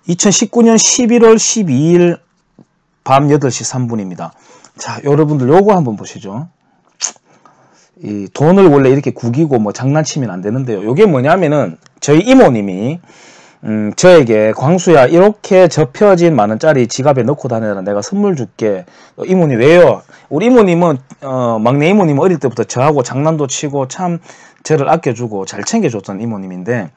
2019년 11월 12일 밤 8시 3분입니다. 자, 여러분들 요거 한번 보시죠. 이 돈을 원래 이렇게 구기고 뭐 장난치면 안 되는데요. 요게 뭐냐면은 저희 이모님이 저에게 광수야 이렇게 접혀진 만원짜리 지갑에 넣고 다녀라, 내가 선물 줄게. 이모님 왜요? 우리 이모님은 막내 이모님은 어릴 때부터 저하고 장난도 치고 참 저를 아껴주고 잘 챙겨줬던 이모님인데,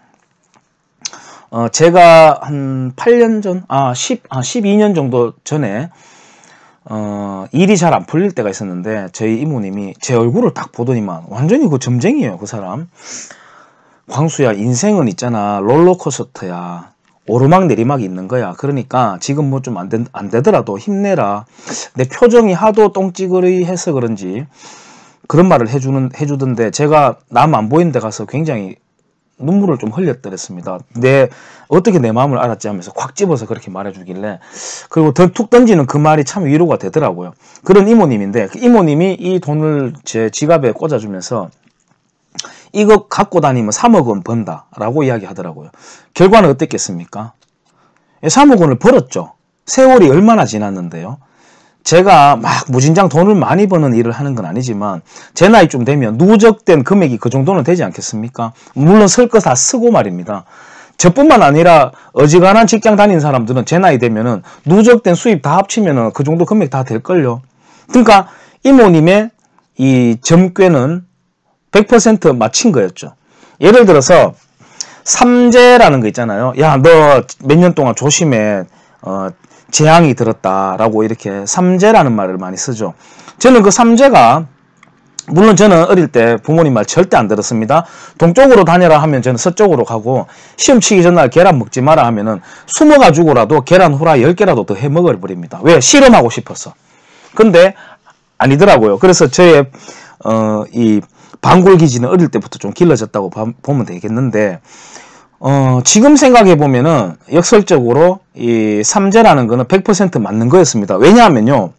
제가 한 8년 전, 12년 정도 전에 일이 잘 안 풀릴 때가 있었는데, 저희 이모님이 제 얼굴을 딱 보더니만 완전히 그 점쟁이에요, 그 사람. 광수야, 인생은 있잖아, 롤러코스터야. 오르막 내리막이 있는 거야. 그러니까 지금 뭐 좀 안 되더라도 힘내라. 내 표정이 하도 똥찌그리해서 그런지 그런 말을 해주던데, 제가 남 안 보이는 데 가서 굉장히 눈물을 좀 흘렸더랬습니다. 어떻게 내 마음을 알았지 하면서 콱 집어서 그렇게 말해주길래, 그리고 툭 던지는 그 말이 참 위로가 되더라고요. 그런 이모님인데, 그 이모님이 이 돈을 제 지갑에 꽂아주면서 이거 갖고 다니면 3억 원 번다 라고 이야기하더라고요. 결과는 어땠겠습니까? 3억 원을 벌었죠. 세월이 얼마나 지났는데요. 제가 막 무진장 돈을 많이 버는 일을 하는 건 아니지만 제 나이 좀 되면 누적된 금액이 그 정도는 되지 않겠습니까? 물론 쓸 거 다 쓰고 말입니다. 저뿐만 아니라 어지간한 직장 다니는 사람들은 제 나이 되면은 누적된 수입 다 합치면은 그 정도 금액 다 될걸요. 그러니까 이모님의 이 점괘는 100% 맞힌 거였죠. 예를 들어서 삼재라는 거 있잖아요. 야, 너 몇 년 동안 조심해. 재앙이 들었다라고 이렇게 삼재라는 말을 많이 쓰죠. 저는 그 삼재가, 물론 저는 어릴 때 부모님 말 절대 안 들었습니다. 동쪽으로 다녀라 하면 저는 서쪽으로 가고, 시험 치기 전날 계란 먹지 마라 하면은 숨어가지고라도 계란 후라이 10개라도 더 해 먹어버립니다. 왜? 실험하고 싶어서. 근데 아니더라고요. 그래서 저의 이 방골기지는 어릴 때부터 좀 길러졌다고 보면 되겠는데, 지금 생각해보면은 역설적으로 이 삼재라는 거는 100% 맞는 거였습니다. 왜냐하면요,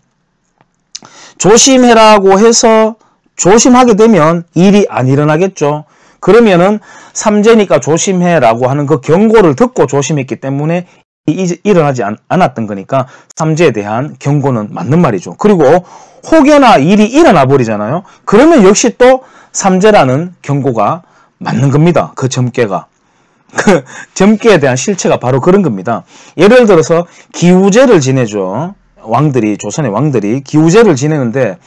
조심해라고 해서 조심하게 되면 일이 안 일어나겠죠. 그러면은 삼재니까 조심해라고 하는 그 경고를 듣고 조심했기 때문에 일어나지 않았던 거니까 삼재에 대한 경고는 맞는 말이죠. 그리고 혹여나 일이 일어나 버리잖아요. 그러면 역시 또 삼재라는 경고가 맞는 겁니다. 그 점괘가. 그 점괘에 대한 실체가 바로 그런 겁니다. 예를 들어서 기우제를 지내죠. 왕들이, 조선의 왕들이 기우제를 지내는데,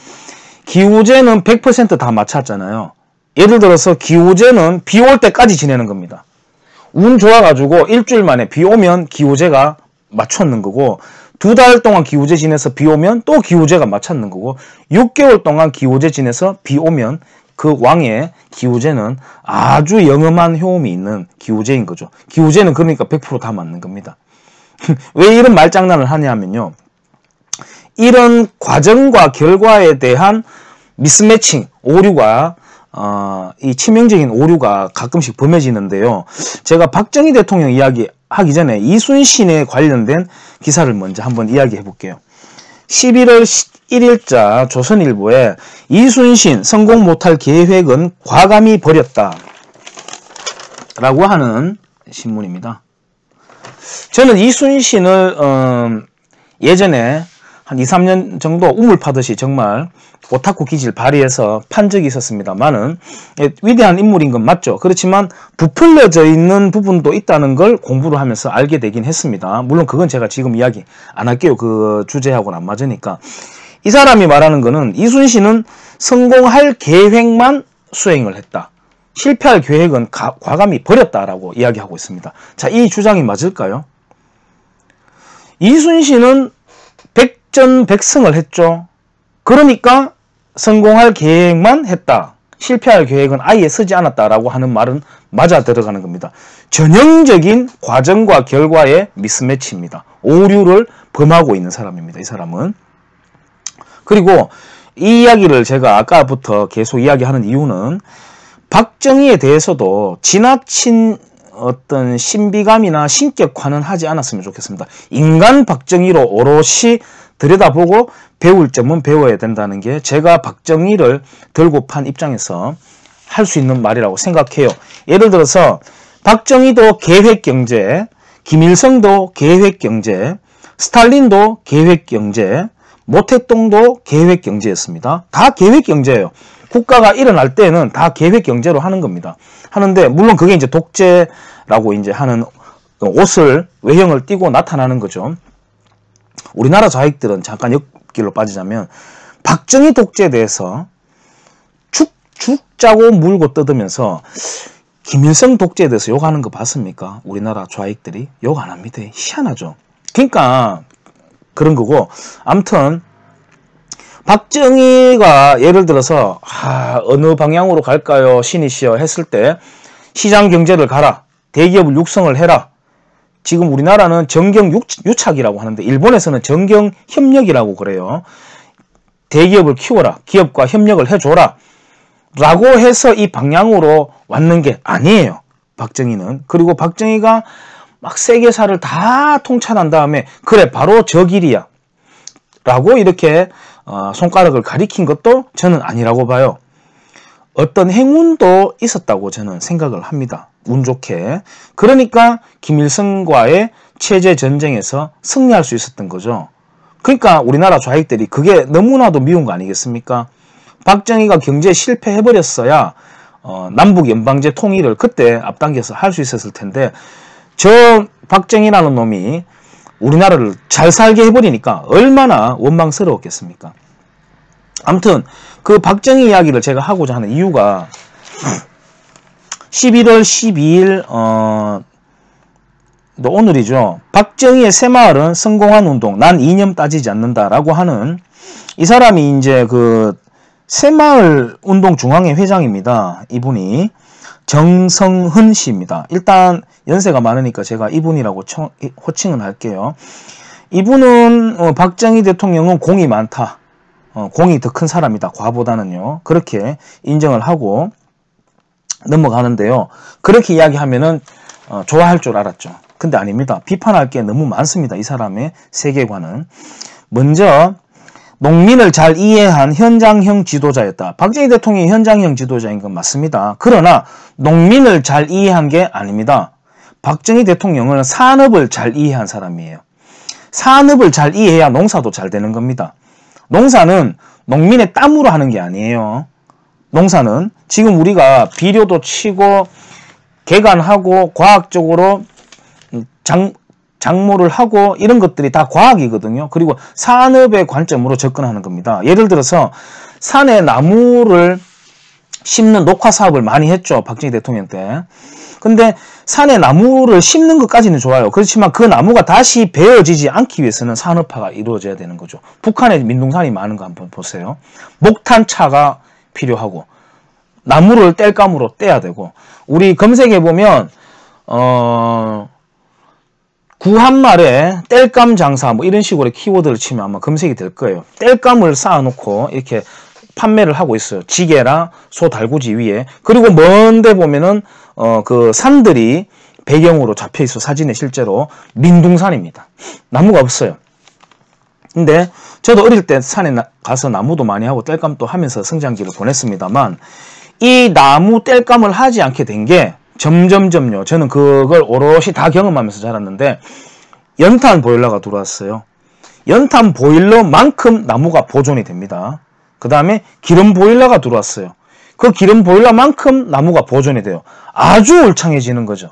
기우제는 100% 다 맞췄잖아요. 예를 들어서 기우제는 비 올 때까지 지내는 겁니다. 운 좋아가지고 일주일 만에 비 오면 기우제가 맞췄는 거고, 2달 동안 기우제 지내서 비 오면 또 기우제가 맞췄는 거고, 6개월 동안 기우제 지내서 비 오면 그 왕의 기우제는 아주 영험한 효험이 있는 기우제인 거죠. 기우제는 그러니까 100% 다 맞는 겁니다. 왜 이런 말장난을 하냐면요, 이런 과정과 결과에 대한 미스매칭, 오류가 이 치명적인 오류가 가끔씩 범해지는데요. 제가 박정희 대통령 이야기 하기 전에 이순신에 관련된 기사를 먼저 한번 이야기해 볼게요. 11월 1일자 조선일보에 이순신 성공 못할 계획은 과감히 버렸다 라고 하는 신문입니다. 저는 이순신을 예전에 한 2, 3년 정도 우물 파듯이 정말 오타쿠 기질 발휘해서 판 적이 있었습니다만은, 위대한 인물인 건 맞죠. 그렇지만 부풀려져 있는 부분도 있다는 걸 공부를 하면서 알게 되긴 했습니다. 물론 그건 제가 지금 이야기 안 할게요. 그 주제하고는 안 맞으니까. 이 사람이 말하는 거는 이순신은 성공할 계획만 수행을 했다. 실패할 계획은 과감히 버렸다라고 이야기하고 있습니다. 자, 이 주장이 맞을까요? 이순신은 백전백승을 했죠. 그러니까 성공할 계획만 했다. 실패할 계획은 아예 쓰지 않았다라고 하는 말은 맞아 들어가는 겁니다. 전형적인 과정과 결과의 미스매치입니다. 오류를 범하고 있는 사람입니다, 이 사람은. 그리고 이 이야기를 제가 아까부터 계속 이야기하는 이유는, 박정희에 대해서도 지나친 어떤 신비감이나 신격화는 하지 않았으면 좋겠습니다. 인간 박정희로 오롯이 들여다보고 배울 점은 배워야 된다는 게 제가 박정희를 들고 판 입장에서 할 수 있는 말이라고 생각해요. 예를 들어서 박정희도 계획경제, 김일성도 계획경제, 스탈린도 계획경제, 모택동도 계획경제였습니다. 다 계획경제예요. 국가가 일어날 때는 다 계획경제로 하는 겁니다. 하는데 물론 그게 이제 독재라고 이제 하는 옷을 외형을 띠고 나타나는 거죠. 우리나라 좌익들은 잠깐 옆길로 빠지자면 박정희 독재에 대해서 죽 짜고 물고 뜯으면서 김일성 독재에 대해서 욕하는 거 봤습니까? 우리나라 좌익들이 욕 안 합니다. 희한하죠. 그러니까 그런 거고, 아무튼 박정희가 예를 들어서 어느 방향으로 갈까요? 신이시여 했을 때 시장 경제를 가라, 대기업을 육성을 해라. 지금 우리나라는 정경유착이라고 하는데 일본에서는 정경협력이라고 그래요. 대기업을 키워라, 기업과 협력을 해줘라 라고 해서 이 방향으로 왔는 게 아니에요, 박정희는. 그리고 박정희가 막 세계사를 다 통찰한 다음에 그래 바로 저 길이야 라고 이렇게 손가락을 가리킨 것도 저는 아니라고 봐요. 어떤 행운도 있었다고 저는 생각을 합니다. 운 좋게. 그러니까 김일성과의 체제 전쟁에서 승리할 수 있었던 거죠. 그러니까 우리나라 좌익들이 그게 너무나도 미운 거 아니겠습니까? 박정희가 경제에 실패해버렸어야 남북 연방제 통일을 그때 앞당겨서 할 수 있었을 텐데 저 박정희라는 놈이 우리나라를 잘 살게 해버리니까 얼마나 원망스러웠겠습니까? 아무튼 그 박정희 이야기를 제가 하고자 하는 이유가 11월 12일 오늘이죠. 박정희의 새마을은 성공한 운동, 난 이념 따지지 않는다라고 하는 이 사람이 이제 그 새마을 운동 중앙회 회장입니다. 이분이 정성흔 씨입니다. 일단 연세가 많으니까 제가 이분이라고 호칭은 할게요. 이분은 박정희 대통령은 공이 많다. 공이 더 큰 사람이다. 과보다는요. 그렇게 인정을 하고 넘어가는데요. 그렇게 이야기하면은 좋아할 줄 알았죠. 근데 아닙니다. 비판할 게 너무 많습니다. 이 사람의 세계관은. 먼저 농민을 잘 이해한 현장형 지도자였다. 박정희 대통령이 현장형 지도자인 건 맞습니다. 그러나 농민을 잘 이해한 게 아닙니다. 박정희 대통령은 산업을 잘 이해한 사람이에요. 산업을 잘 이해해야 농사도 잘 되는 겁니다. 농사는 농민의 땀으로 하는 게 아니에요. 농사는 지금 우리가 비료도 치고 개간하고 과학적으로 작물을 하고 이런 것들이 다 과학이거든요. 그리고 산업의 관점으로 접근하는 겁니다. 예를 들어서 산에 나무를 심는 녹화 사업을 많이 했죠. 박정희 대통령 때. 근데 산에 나무를 심는 것까지는 좋아요. 그렇지만 그 나무가 다시 베어지지 않기 위해서는 산업화가 이루어져야 되는 거죠. 북한에 민둥산이 많은 거 한번 보세요. 목탄차가 필요하고 나무를 땔감으로 떼야 되고, 우리 검색해보면 구한말에 땔감 장사 뭐 이런 식으로 키워드를 치면 아마 검색이 될 거예요. 땔감을 쌓아놓고 이렇게 판매를 하고 있어요. 지게랑 소 달구지 위에. 그리고 먼데 보면은 그 산들이 배경으로 잡혀 있어. 사진에 실제로 민둥산입니다. 나무가 없어요. 근데 저도 어릴 때 산에 가서 나무도 많이 하고 땔감도 하면서 성장기를 보냈습니다만 이 나무 땔감을 하지 않게 된 게 점점점요. 저는 그걸 오롯이 다 경험하면서 자랐는데 연탄 보일러가 들어왔어요. 연탄 보일러만큼 나무가 보존이 됩니다. 그 다음에 기름 보일러가 들어왔어요. 그 기름 보일러만큼 나무가 보존이 돼요. 아주 울창해지는 거죠.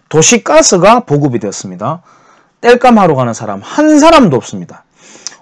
도시가스가 보급이 되었습니다. 땔감 하러 가는 사람 한 사람도 없습니다.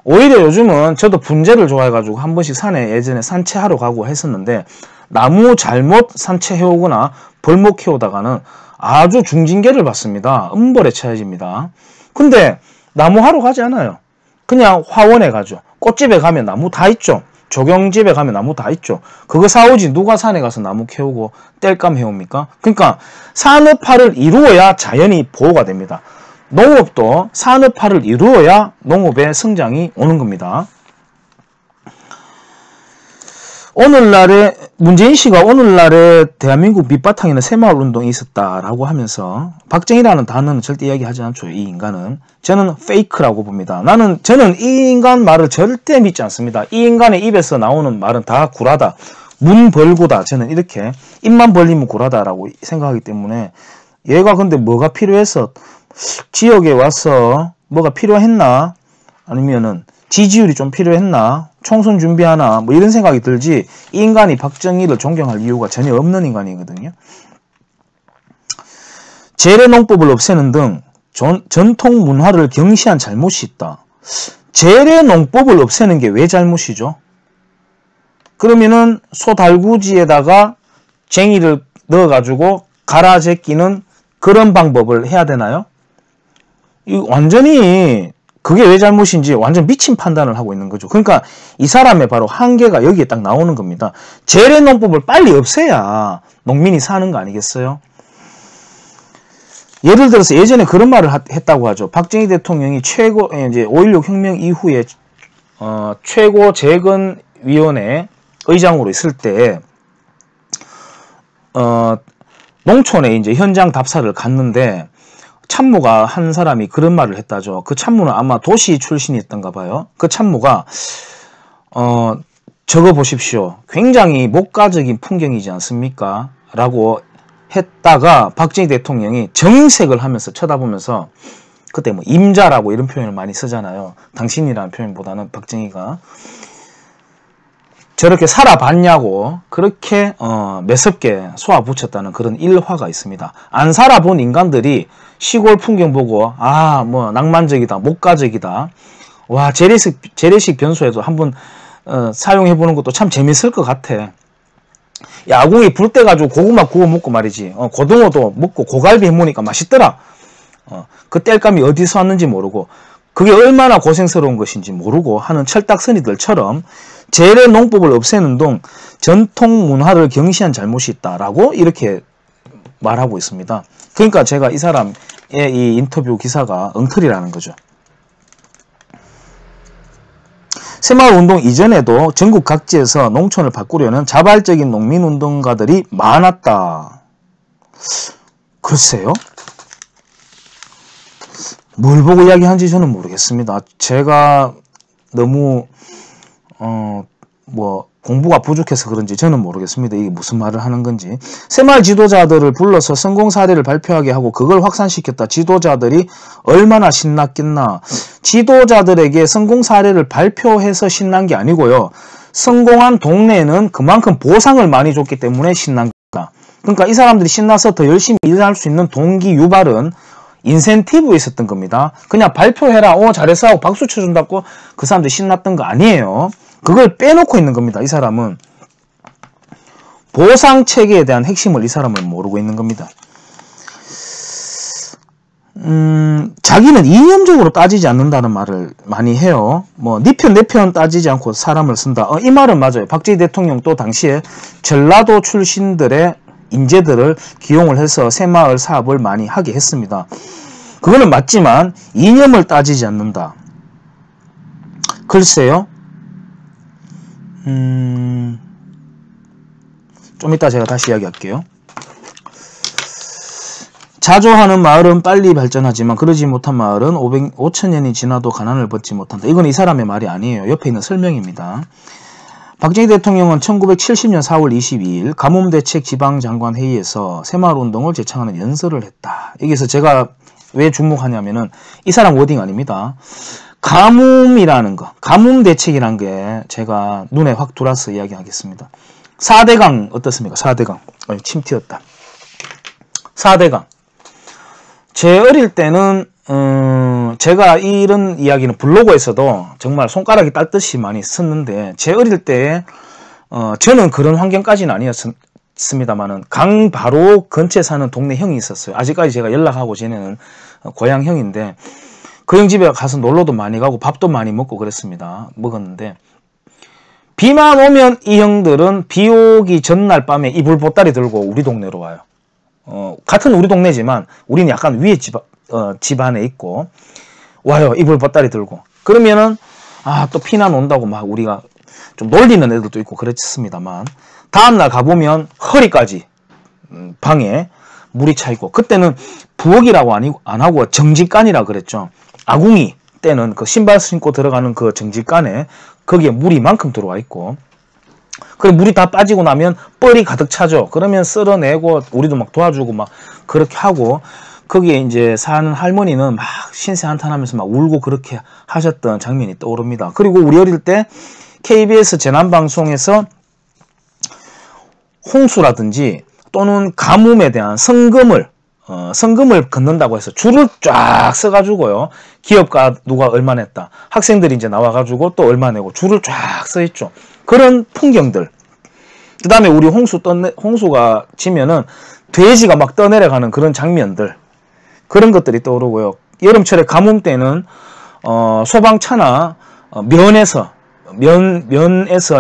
오히려 요즘은 저도 분재를 좋아해가지고 한 번씩 산에 예전에 산채하러 가고 했었는데 나무 잘못 산채해오거나 벌목해오다가는 아주 중징계를 받습니다. 음벌에 처해집니다. 근데 나무 하러 가지 않아요. 그냥 화원에 가죠. 꽃집에 가면 나무 다 있죠. 조경집에 가면 나무 다 있죠. 그거 사오지 누가 산에 가서 나무 캐오고 땔감 해옵니까? 그러니까 산업화를 이루어야 자연이 보호가 됩니다. 농업도 산업화를 이루어야 농업의 성장이 오는 겁니다. 오늘날에 문재인 씨가 오늘날에 대한민국 밑바탕에는 새마을 운동이 있었다라고 하면서 박정희라는 단어는 절대 이야기하지 않죠. 이 인간은. 저는 페이크라고 봅니다. 저는 이 인간 말을 절대 믿지 않습니다. 이 인간의 입에서 나오는 말은 다 구라다. 문벌구다. 저는 이렇게 입만 벌리면 구라다라고 생각하기 때문에 얘가 근데 뭐가 필요해서 지역에 와서 뭐가 필요했나? 아니면은 지지율이 좀 필요했나? 총선 준비하나? 뭐 이런 생각이 들지, 이 인간이 박정희를 존경할 이유가 전혀 없는 인간이거든요. 재래농법을 없애는 등 전통 문화를 경시한 잘못이 있다. 재래농법을 없애는 게 왜 잘못이죠? 그러면은 소달구지에다가 쟁이를 넣어가지고 갈아 제끼는 그런 방법을 해야 되나요? 이 완전히 그게 왜 잘못인지 완전 미친 판단을 하고 있는 거죠. 그러니까 이 사람의 바로 한계가 여기에 딱 나오는 겁니다. 재래농법을 빨리 없애야 농민이 사는 거 아니겠어요? 예를 들어서 예전에 그런 말을 했다고 하죠. 박정희 대통령이 이제 5.16 혁명 이후에 최고재건위원회 의장으로 있을 때 농촌에 이제 현장 답사를 갔는데 참모가 한 사람이 그런 말을 했다죠. 그 참모는 아마 도시 출신이었던가 봐요. 그 참모가 적어 보십시오. 굉장히 목가적인 풍경이지 않습니까? 라고 했다가 박정희 대통령이 정색을 하면서 쳐다보면서, 그때 뭐 임자라고 이런 표현을 많이 쓰잖아요. 당신이라는 표현보다는 박정희가 저렇게 살아봤냐고 그렇게 매섭게 쏘아붙였다는 그런 일화가 있습니다. 안 살아본 인간들이 시골 풍경 보고 뭐 낭만적이다, 목가적이다, 와 재래식 변소에도 한번 사용해보는 것도 참 재밌을 것 같아. 야구이 불 때 가지고 고구마 구워 먹고 말이지, 고등어도 먹고 고갈비 해먹으니까 맛있더라. 그 땔감이 어디서 왔는지 모르고 그게 얼마나 고생스러운 것인지 모르고 하는 철딱서니들처럼 재래농법을 없애는 등 전통 문화를 경시한 잘못이 있다라고 이렇게 말하고 있습니다. 그러니까 제가 이 사람의 이 인터뷰 기사가 엉터리라는 거죠. 새마을운동 이전에도 전국 각지에서 농촌을 바꾸려는 자발적인 농민운동가들이 많았다. 글쎄요. 뭘 보고 이야기하는지 저는 모르겠습니다. 제가 너무 공부가 부족해서 그런지 저는 모르겠습니다. 이게 무슨 말을 하는 건지. 새마을 지도자들을 불러서 성공 사례를 발표하게 하고 그걸 확산시켰다. 지도자들이 얼마나 신났겠나. 지도자들에게 성공 사례를 발표해서 신난 게 아니고요. 성공한 동네에는 그만큼 보상을 많이 줬기 때문에 신난 거다. 그러니까 이 사람들이 신나서 더 열심히 일할 수 있는 동기 유발은 인센티브에 있었던 겁니다. 그냥 발표해라, 잘했어 하고 박수 쳐준다고 그 사람들이 신났던 거 아니에요. 그걸 빼놓고 있는 겁니다. 이 사람은 보상체계에 대한 핵심을 이 사람은 모르고 있는 겁니다. 자기는 이념적으로 따지지 않는다는 말을 많이 해요. 네 편 내 편 따지지 않고 사람을 쓴다. 이 말은 맞아요. 박정희 대통령도 당시에 전라도 출신들의 인재들을 기용을 해서 새마을 사업을 많이 하게 했습니다. 그거는 맞지만 이념을 따지지 않는다. 글쎄요. 좀 이따 제가 다시 이야기할게요. 자조하는 마을은 빨리 발전하지만 그러지 못한 마을은 5,000년이 지나도 가난을 벗지 못한다. 이건 이 사람의 말이 아니에요. 옆에 있는 설명입니다. 박정희 대통령은 1970년 4월 22일 가뭄대책 지방장관회의에서 새마을운동을 제창하는 연설을 했다. 여기서 제가 왜 주목하냐면은 이 사람 워딩 아닙니다. 가뭄이라는 거, 가뭄대책이라는 게 제가 눈에 확 들어와서 이야기하겠습니다. 4대강 어떻습니까? 4대강. 침 튀었다. 4대강. 제 어릴 때는 제가 이런 이야기는 블로그에서도 정말 손가락이 딸듯이 많이 썼는데, 제 어릴 때 저는 그런 환경까지는 아니었습니다만은 강 바로 근처에 사는 동네 형이 있었어요. 아직까지 제가 연락하고 지내는 고향 형인데, 그 형 집에 가서 놀러도 많이 가고 밥도 많이 먹고 그랬습니다. 먹었는데 비만 오면 이 형들은 비 오기 전날 밤에 이불 보따리 들고 우리 동네로 와요. 같은 우리 동네지만 우리는 약간 위에 집안에 있고 와요. 이불 보따리 들고. 그러면은 또 피난 온다고 막 우리가 좀 놀리는 애들도 있고 그랬습니다만, 다음날 가보면 허리까지 방에 물이 차 있고, 그때는 부엌이라고 안 하고 정직간이라 그랬죠. 아궁이 때는 그 신발 신고 들어가는 그 정직간에 거기에 물이 이만큼 들어와 있고, 그리고 물이 다 빠지고 나면 뻘이 가득 차죠. 그러면 쓸어내고 우리도 막 도와주고 막 그렇게 하고, 거기에 이제 사는 할머니는 막 신세 한탄하면서 막 울고 그렇게 하셨던 장면이 떠오릅니다. 그리고 우리 어릴 때 KBS 재난방송에서 홍수라든지 또는 가뭄에 대한 성금을 걷는다고 해서 줄을 쫙 써가지고요. 기업가 누가 얼마 냈다. 학생들이 이제 나와가지고 또 얼마 내고 줄을 쫙 써있죠. 그런 풍경들. 그 다음에 우리 홍수가 지면은 돼지가 막 떠내려가는 그런 장면들. 그런 것들이 떠오르고요. 여름철에 가뭄 때는, 소방차나, 면에서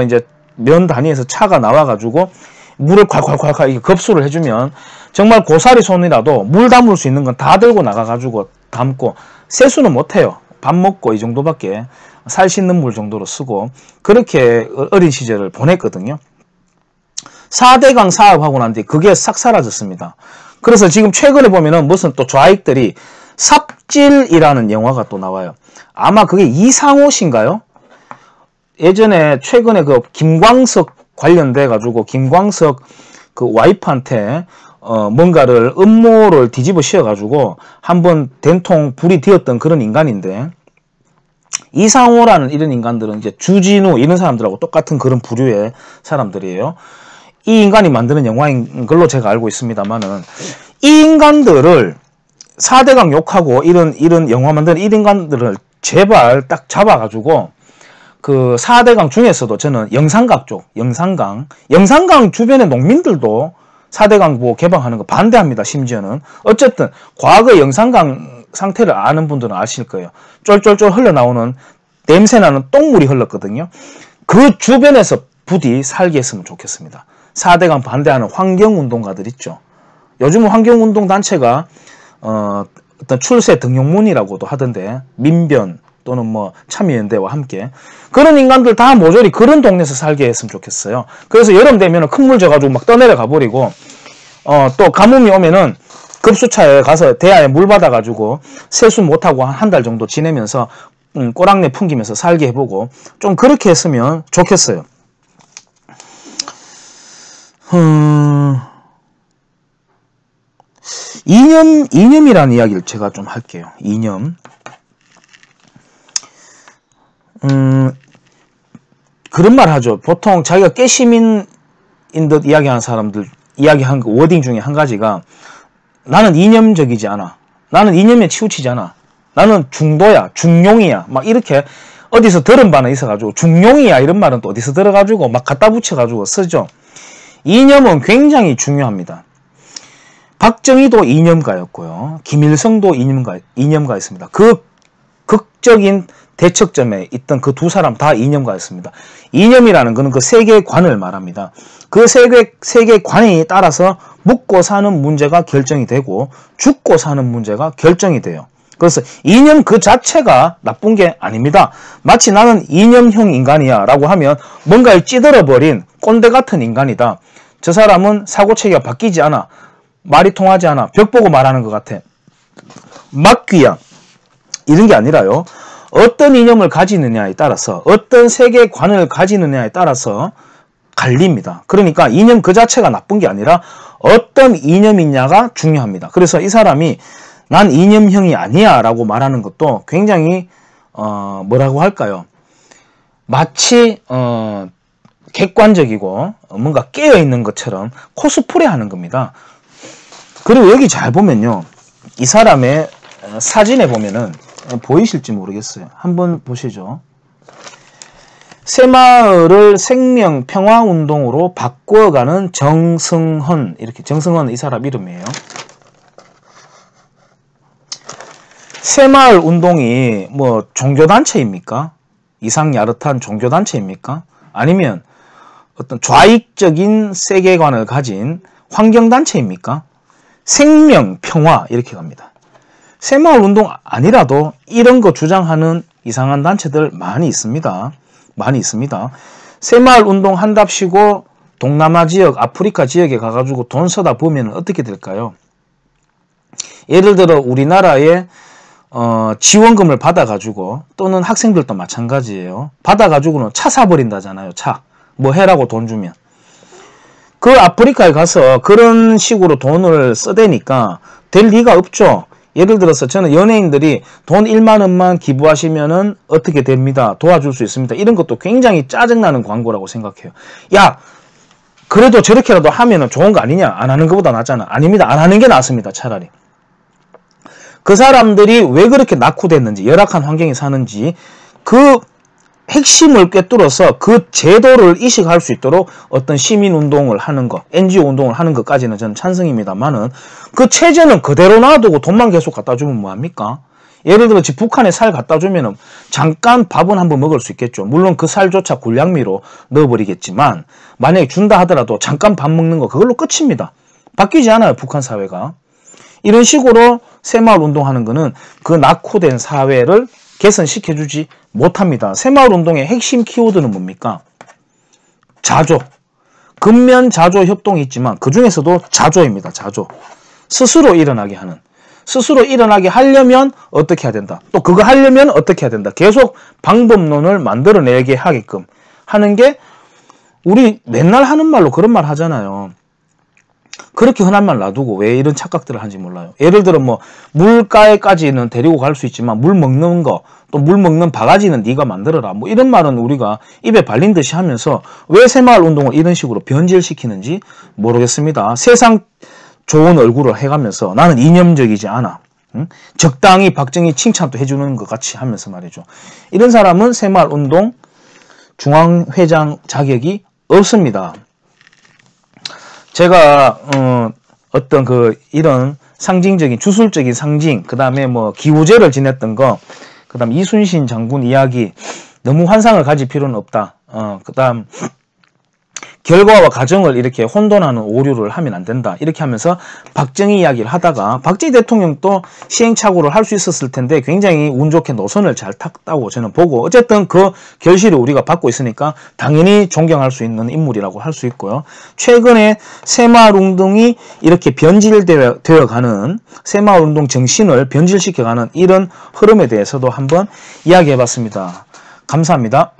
이제 면 단위에서 차가 나와가지고 물을 콸콸콸콸 급수를 해주면 정말 고사리 손이라도 물 담을 수 있는 건 다 들고 나가가지고 담고 세수는 못해요. 밥 먹고 이 정도밖에 살 씻는 물 정도로 쓰고 그렇게 어린 시절을 보냈거든요. 4대강 사업하고 난 뒤 그게 싹 사라졌습니다. 그래서 지금 최근에 보면은 무슨 또 좌익들이 삽질이라는 영화가 또 나와요. 아마 그게 이상호 씨인가요? 예전에 최근에 그 김광석 관련돼 가지고 김광석 그 와이프한테 뭔가를 음모를 뒤집어 씌워 가지고 한번 된통 불이 되었던 그런 인간인데, 이상호라는 이런 인간들은 이제 주진우 이런 사람들하고 똑같은 그런 부류의 사람들이에요. 이 인간이 만드는 영화인 걸로 제가 알고 있습니다만은, 이 인간들을 4대강 욕하고 이런 영화 만드는 이 인간들을 제발 딱 잡아가지고 그 4대강 중에서도 저는 영산강 쪽, 영산강 주변의 농민들도 4대강 뭐 개방하는 거 반대합니다. 심지어는. 어쨌든 과거 영산강 상태를 아는 분들은 아실 거예요. 쫄쫄쫄 흘러나오는 냄새나는 똥물이 흘렀거든요. 그 주변에서 부디 살게 했으면 좋겠습니다. 4대강 반대하는 환경운동가들 있죠. 요즘은 환경운동 단체가 어떤 출세 등용문이라고도 하던데, 민변 또는 뭐 참여연대와 함께 그런 인간들 다 모조리 그런 동네에서 살게 했으면 좋겠어요. 그래서 여름 되면 큰 물 져가지고 막 떠내려가 버리고, 또 가뭄이 오면은 급수차에 가서 대야에 물 받아가지고 세수 못하고 한 달 정도 지내면서 꼬랑내 풍기면서 살게 해보고, 좀 그렇게 했으면 좋겠어요. 이념이라는 이야기를 제가 좀 할게요. 이념. 그런 말 하죠. 보통 자기가 깨시민인 듯 이야기하는 사람들 이야기한 그 워딩 중에 한 가지가, 나는 이념적이지 않아. 나는 이념에 치우치지 않아. 나는 중도야, 중용이야. 막 이렇게 어디서 들은 바는 있어가지고, 중용이야 이런 말은 또 어디서 들어가지고 막 갖다 붙여가지고 쓰죠. 이념은 굉장히 중요합니다. 박정희도 이념가였고요. 김일성도 이념가였습니다. 그 극적인 대척점에 있던 그 두 사람 다 이념가였습니다. 이념이라는 것은 그 세계관을 말합니다. 그 세계관에 따라서 묵고 사는 문제가 결정이 되고 죽고 사는 문제가 결정이 돼요. 그래서 이념 그 자체가 나쁜 게 아닙니다. 마치 나는 이념형 인간이야 라고 하면 뭔가를 찌들어버린 꼰대 같은 인간이다. 저 사람은 사고체계가 바뀌지 않아. 말이 통하지 않아. 벽 보고 말하는 것 같아. 막귀야. 이런 게 아니라요. 어떤 이념을 가지느냐에 따라서, 어떤 세계관을 가지느냐에 따라서 갈립니다. 그러니까 이념 그 자체가 나쁜 게 아니라 어떤 이념이냐가 중요합니다. 그래서 이 사람이 난 이념형이 아니야 라고 말하는 것도 굉장히 뭐라고 할까요? 마치 객관적이고 뭔가 깨어있는 것처럼 코스프레 하는 겁니다. 그리고 여기 잘 보면요, 이 사람의 사진에 보면은 보이실지 모르겠어요. 한번 보시죠. 새마을을 생명 평화운동으로 바꾸어가는 정승헌, 이렇게 정승헌 이 사람 이름이에요. 새마을 운동이 뭐 종교단체입니까? 이상야릇한 종교단체입니까? 아니면 어떤 좌익적인 세계관을 가진 환경단체입니까? 생명, 평화 이렇게 갑니다. 새마을 운동 아니라도 이런 거 주장하는 이상한 단체들 많이 있습니다. 많이 있습니다. 새마을 운동 한답시고 동남아 지역, 아프리카 지역에 가가지고 돈 써다 보면 어떻게 될까요? 예를 들어 우리나라에 지원금을 받아가지고, 또는 학생들도 마찬가지예요. 받아가지고는 차 사버린다잖아요. 차. 뭐 해라고 돈 주면. 그 아프리카에 가서 그런 식으로 돈을 써대니까 될 리가 없죠. 예를 들어서 저는 연예인들이 돈 1만 원만 기부하시면은 어떻게 됩니다. 도와줄 수 있습니다. 이런 것도 굉장히 짜증나는 광고라고 생각해요. 야, 그래도 저렇게라도 하면은 좋은 거 아니냐? 안 하는 것보다 낫잖아. 아닙니다. 안 하는 게 낫습니다. 차라리. 그 사람들이 왜 그렇게 낙후됐는지, 열악한 환경에 사는지 그 핵심을 꿰뚫어서 그 제도를 이식할 수 있도록 어떤 시민운동을 하는 것, NGO 운동을 하는 것까지는 저는 찬성입니다만은 그 체제는 그대로 놔두고 돈만 계속 갖다 주면 뭐합니까? 예를 들어 북한에 살 갖다 주면은 잠깐 밥은 한번 먹을 수 있겠죠. 물론 그 살조차 굴량미로 넣어버리겠지만 만약에 준다 하더라도 잠깐 밥 먹는 거 그걸로 끝입니다. 바뀌지 않아요. 북한 사회가. 이런 식으로 새마을 운동하는 거는 그 낙후된 사회를 개선시켜주지 못합니다. 새마을운동의 핵심 키워드는 뭡니까? 자조. 근면 자조 협동이 있지만 그 중에서도 자조입니다. 자조. 스스로 일어나게 하는. 스스로 일어나게 하려면 어떻게 해야 된다. 또 그거 하려면 어떻게 해야 된다. 계속 방법론을 만들어내게 하게끔 하는 게 우리 맨날 하는 말로 그런 말 하잖아요. 그렇게 흔한 말 놔두고 왜 이런 착각들을 하는지 몰라요. 예를 들어 뭐 물가에까지는 데리고 갈 수 있지만 물 먹는 거, 또 물 먹는 바가지는 네가 만들어라. 뭐 이런 말은 우리가 입에 발린 듯이 하면서 왜 새마을 운동을 이런 식으로 변질시키는지 모르겠습니다. 세상 좋은 얼굴을 해가면서 나는 이념적이지 않아. 응? 적당히 박정희 칭찬도 해주는 것 같이 하면서 말이죠. 이런 사람은 새마을 운동 중앙회장 자격이 없습니다. 제가 어떤 이런 상징적인 주술적인 상징, 그 다음에 뭐 기우제를 지냈던 거, 그 다음 이순신 장군 이야기 너무 환상을 가질 필요는 없다. 그 다음 결과와 과정을 이렇게 혼돈하는 오류를 하면 안 된다. 이렇게 하면서 박정희 이야기를 하다가 박정희 대통령도 시행착오를 할 수 있었을 텐데 굉장히 운 좋게 노선을 잘 탔다고 저는 보고 어쨌든 그 결실을 우리가 받고 있으니까 당연히 존경할 수 있는 인물이라고 할 수 있고요. 최근에 새마을운동이 이렇게 변질되어 가는 새마을운동 정신을 변질시켜가는 이런 흐름에 대해서도 한번 이야기해봤습니다. 감사합니다.